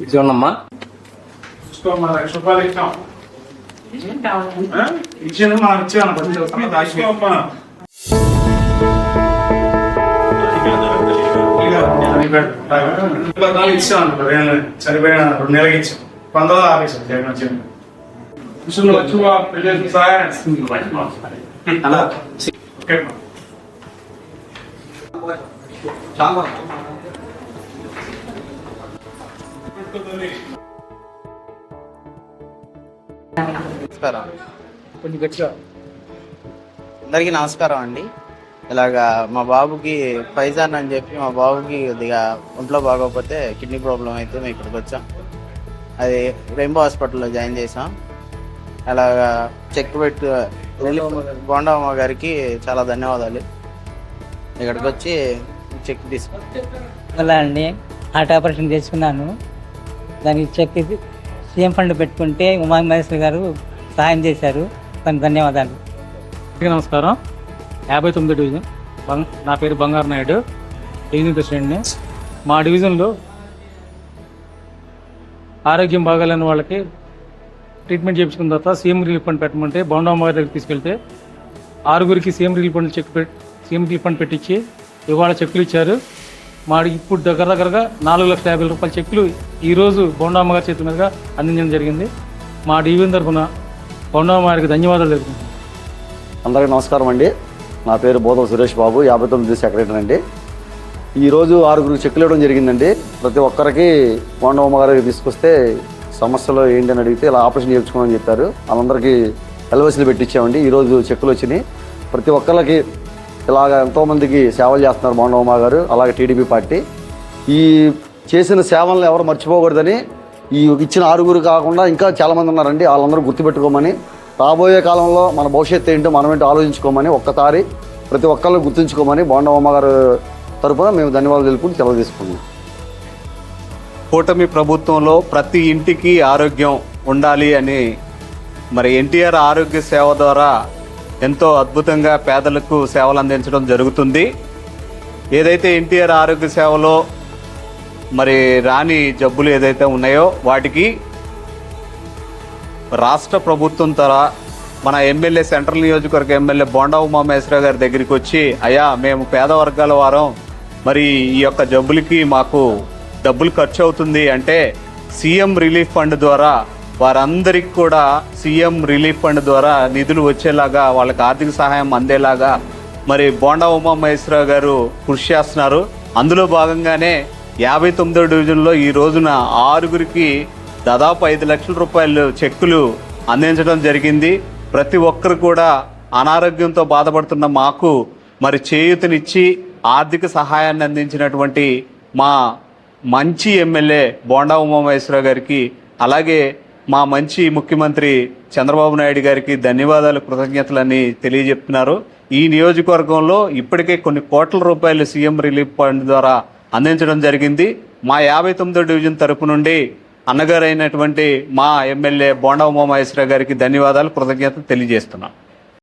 ఇది చూడమ్మా. రూపాయలు ఇచ్చాం ఇచ్చింది మనం ఇచ్చామమ్మా. ఇచ్చాం సరిపోయిన 2 నెలలకి ఇచ్చాం. 19 ఆఫీసు జగన్ వచ్చింది. అందరికీ నమస్కారం అండి. ఇలాగా మా బాబుకి ఫైజాన్ అని చెప్పి మా బాబుకి కొద్దిగా ఒంట్లో బాగోకపోతే కిడ్నీ ప్రాబ్లం అయితే మేము ఇక్కడికి వచ్చాం. అది రెయిన్బో హాస్పిటల్లో జాయిన్ చేసాం. అలాగా చెక్ పెట్టి బోండమ్మ గారికి చాలా ధన్యవాదాలు. ఇక్కడికి వచ్చి చెక్ తీసుకున్నా అండి. హార్ట్ ఆపరేషన్ చేసుకున్నాను. దానికి చెక్ సీఎం ఫండ్ పెట్టుకుంటే ఉమామహేశ్వరి గారు సహాయం చేశారు. దానికి ధన్యవాదాలు. నమస్కారం. 59 డివిజన్. నా పేరు బంగారు నాయుడు, డివిజన్ ప్రెసిడెంట్ని. మా డివిజన్లో ఆరోగ్యం బాగాలేని వాళ్ళకి ట్రీట్మెంట్ చేయించుకున్న తర్వాత సీఎం రిలీఫ్ ఫండ్ పెట్టమంటే బోండమ్మ గారి దగ్గరికి తీసుకెళ్తే 6గురికి CM relief fund CM relief fund పెట్టించి ఇవాళ చెక్కులు ఇచ్చారు. మాకు ఇప్పుడు దగ్గరగా 4,50,000 రూపాయల చెక్కులు ఈరోజు బోండమ్మ గారి చేతుల మీదుగా అందించడం జరిగింది. మా డివిజన్ తరఫున బోండమ్మ గారికి ధన్యవాదాలు తెలుపుతున్నాను. అందరికీ నమస్కారం అండి. నా పేరు బోధవ సురేష్ బాబు, 59 సెక్రటరీ అండి. ఈరోజు 6గురికి చెక్కులు ఇవ్వడం జరిగిందండి. ప్రతి ఒక్కరికి బోండమ్మ గారికి తీసుకొస్తే సమస్యలు ఏంటి అని అడిగితే ఇలా ఆపరేషన్ చేయించుకోమని చెప్పారు. వాళ్ళందరికీ ఎల్ఓసీలు పెట్టించామండి. ఈరోజు చెక్కులు వచ్చినాయి. ప్రతి ఒక్కరికి ఇలాగ ఎంతోమందికి సేవలు చేస్తున్నారు బోండమ్మ గారు, అలాగే టీడీపీ పార్టీ. ఈ చేసిన సేవలను ఎవరు మర్చిపోకూడదని ఈ ఇచ్చిన 6గురు కాకుండా ఇంకా చాలామంది ఉన్నారండి. వాళ్ళందరూ గుర్తుపెట్టుకోమని, రాబోయే కాలంలో మన భవిష్యత్తు ఏంటో మనం ఏంటో ఆలోచించుకోమని, ఒక్కసారి ప్రతి ఒక్కళ్ళు గుర్తుంచుకోమని బోండమ్మ గారు తరఫున మేము ధన్యవాదాలు తెలుపుకుంటూ సెలవు తీసుకున్నాం. కూటమి ప్రభుత్వంలో ప్రతి ఇంటికి ఆరోగ్యం ఉండాలి అని మరి ఎన్టీఆర్ ఆరోగ్య సేవ ద్వారా ఎంతో అద్భుతంగా పేదలకు సేవలు అందించడం జరుగుతుంది. ఏదైతే ఎన్టీఆర్ ఆరోగ్య సేవలో మరి రాని జబ్బులు ఏదైతే ఉన్నాయో వాటికి రాష్ట్ర ప్రభుత్వం ద్వారా మన ఎమ్మెల్యే సెంట్రల్ నియోజకవర్గ ఎమ్మెల్యే బోండా ఉమామహేశ్వరరావు గారి దగ్గరికి వచ్చి, అయ్యా మేము పేద వర్గాల వారం, మరి ఈ యొక్క జబ్బులకి మాకు డబ్బులు ఖర్చు అవుతుంది అంటే సీఎం రిలీఫ్ ఫండ్ ద్వారా వారందరికీ కూడా సీఎం రిలీఫ్ ఫండ్ ద్వారా నిధులు వచ్చేలాగా వాళ్ళకి ఆర్థిక సహాయం అందేలాగా మరి బోండా ఉమామహేశ్వరరావు గారు కృషి చేస్తున్నారు. అందులో భాగంగానే 59వ డివిజన్లో ఈ రోజున 6గురికి దాదాపు 5 లక్షల రూపాయలు చెక్కులు అందించడం జరిగింది. ప్రతి ఒక్కరు కూడా అనారోగ్యంతో బాధపడుతున్న మాకు మరి చేయూతనిచ్చి ఆర్థిక సహాయాన్ని అందించినటువంటి మా మంచి ఎమ్మెల్యే బోండా ఉమామహేశ్వరరావు గారికి, అలాగే మా మంచి ముఖ్యమంత్రి చంద్రబాబు నాయుడు గారికి ధన్యవాదాలు, కృతజ్ఞతలని తెలియజెప్తున్నారు. ఈ నియోజకవర్గంలో ఇప్పటికే కొన్ని కోట్ల రూపాయలు సీఎం రిలీఫ్ ఫండ్ ద్వారా అందించడం జరిగింది. మా 59వ డివిజన్ తరపు నుండి అన్నగారైనటువంటి మా ఎమ్మెల్యే బోండా ఉమామహేశ్వరరావు గారికి ధన్యవాదాలు, కృతజ్ఞతలు తెలియజేస్తున్నాం.